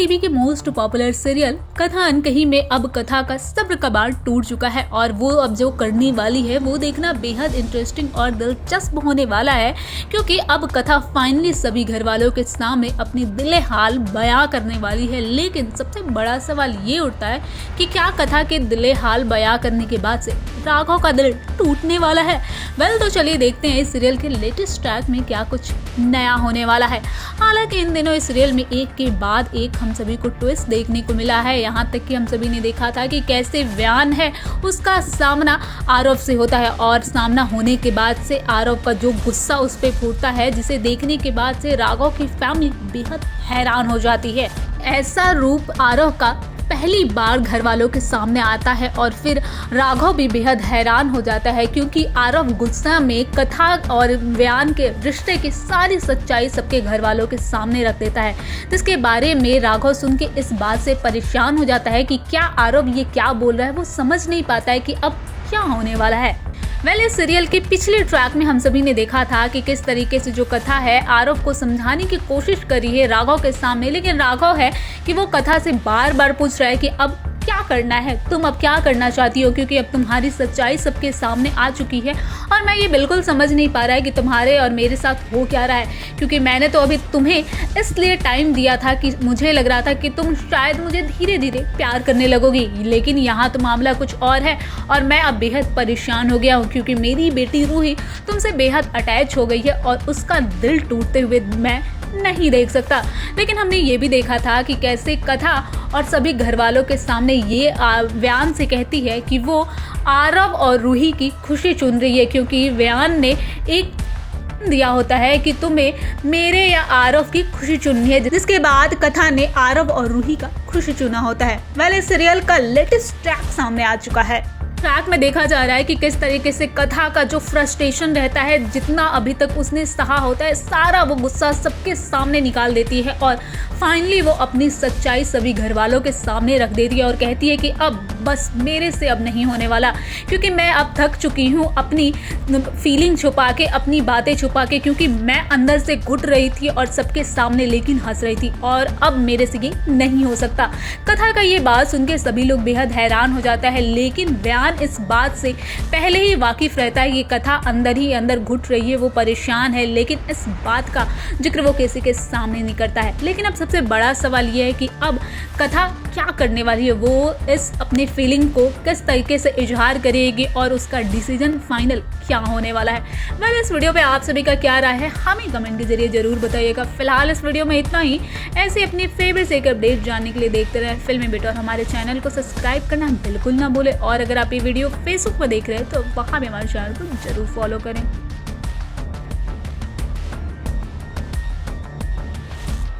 TV के most popular serial कथा अनकही में अब कथा का सब्र का बांध टूट चुका है और वो अब जो करने वाली है वो देखना बेहद इंटरेस्टिंग और दिलचस्प होने वाला है, क्योंकि अब कथा फाइनली सभी घर वालों के सामने अपनी दिले हाल बयां करने वाली है। लेकिन सबसे बड़ा सवाल ये उठता है कि क्या कथा के दिले हाल बयां करने के बाद से राघव का दिल टूटने वाला है। तो चलिए देखते हैं इस सीरियल के लेटेस्ट ट्रैक में क्या कुछ नया होने वाला है। हालांकि इन दिनों इस सीरियल में एक के बाद एक हम सभी को ट्विस्ट देखने को मिला है। यहाँ तक कि हम सभी ने देखा था कि कैसे व्यान है उसका सामना आरव से होता है और सामना होने के बाद से आरव का जो गुस्सा उस पर फूटता है, जिसे देखने के बाद से राघव की फैमिली बेहद हैरान हो जाती है। ऐसा रूप आरव का पहली बार घर वालों के सामने आता है और फिर राघव भी बेहद हैरान हो जाता है, क्योंकि आरव गुस्सा में कथा और व्यान के रिश्ते की सारी सच्चाई सबके घर वालों के सामने रख देता है, जिसके बारे में राघव सुन के इस बात से परेशान हो जाता है कि क्या आरव ये क्या बोल रहा है। वो समझ नहीं पाता है कि अब क्या होने वाला है। इस सीरियल के पिछले ट्रैक में हम सभी ने देखा था कि किस तरीके से जो कथा है आरव को समझाने की कोशिश करी है राघव के सामने, लेकिन राघव है कि वो कथा से बार बार पूछ रहा है कि अब क्या करना है, तुम अब क्या करना चाहती हो, क्योंकि अब तुम्हारी सच्चाई सबके सामने आ चुकी है और मैं ये बिल्कुल समझ नहीं पा रहा है कि तुम्हारे और मेरे साथ हो क्या रहा है, क्योंकि मैंने तो अभी तुम्हें इसलिए टाइम दिया था कि मुझे लग रहा था कि तुम शायद मुझे धीरे धीरे प्यार करने लगोगी, लेकिन यहाँ तो मामला कुछ और है और मैं अब बेहद परेशान हो गया हूँ, क्योंकि मेरी बेटी रूही तुमसे बेहद अटैच हो गई है और उसका दिल टूटते हुए मैं नहीं देख सकता। लेकिन हमने ये भी देखा था कि कैसे कथा और सभी घर वालों के सामने ये व्यान से कहती है कि वो आरव और रूही की खुशी चुन रही है, क्योंकि व्यान ने एक दिया होता है कि तुम्हें मेरे या आरव की खुशी चुननी है, जिसके बाद कथा ने आरव और रूही का खुशी चुना होता है। इस सीरियल का लेटेस्ट ट्रैक सामने आ चुका है। ट्रैक में देखा जा रहा है कि किस तरीके से कथा का जो फ्रस्ट्रेशन रहता है, जितना अभी तक उसने सहा होता है, सारा वो गुस्सा सबके सामने निकाल देती है और फाइनली वो अपनी सच्चाई सभी घर वालों के सामने रख देती है और कहती है कि अब बस मेरे से अब नहीं होने वाला, क्योंकि मैं अब थक चुकी हूँ अपनी फीलिंग छुपा के, अपनी बातें छुपा के, क्योंकि मैं अंदर से घुट रही थी और सबके सामने लेकिन हंस रही थी और अब मेरे से ये नहीं हो सकता। कथा का ये बात सुन के सभी लोग बेहद हैरान हो जाता है, लेकिन व्यान इस बात से पहले ही वाकिफ रहता है कि कथा अंदर ही अंदर घुट रही है, वो परेशान है, लेकिन इस बात का जिक्र वो किसी के सामने नहीं करता है। लेकिन अब सबसे बड़ा सवाल ये है कि अब कथा क्या करने वाली है, वो इस अपने फीलिंग को किस तरीके से इजहार करेगी और उसका डिसीजन फाइनल क्या होने वाला है। इस वीडियो पे आप सभी का क्या राय है हमें कमेंट के जरिए जरूर बताइएगा। फिलहाल इस वीडियो में इतना ही। ऐसे अपनी फेवरेट से एक अपडेट जानने के लिए देखते रहें फिल्मी बिट और हमारे चैनल को सब्सक्राइब करना बिल्कुल ना भूलें। और अगर आप ये वीडियो फेसबुक पर देख रहे हैं तो वहाँ भी हमारे चैनल को जरूर फॉलो करें।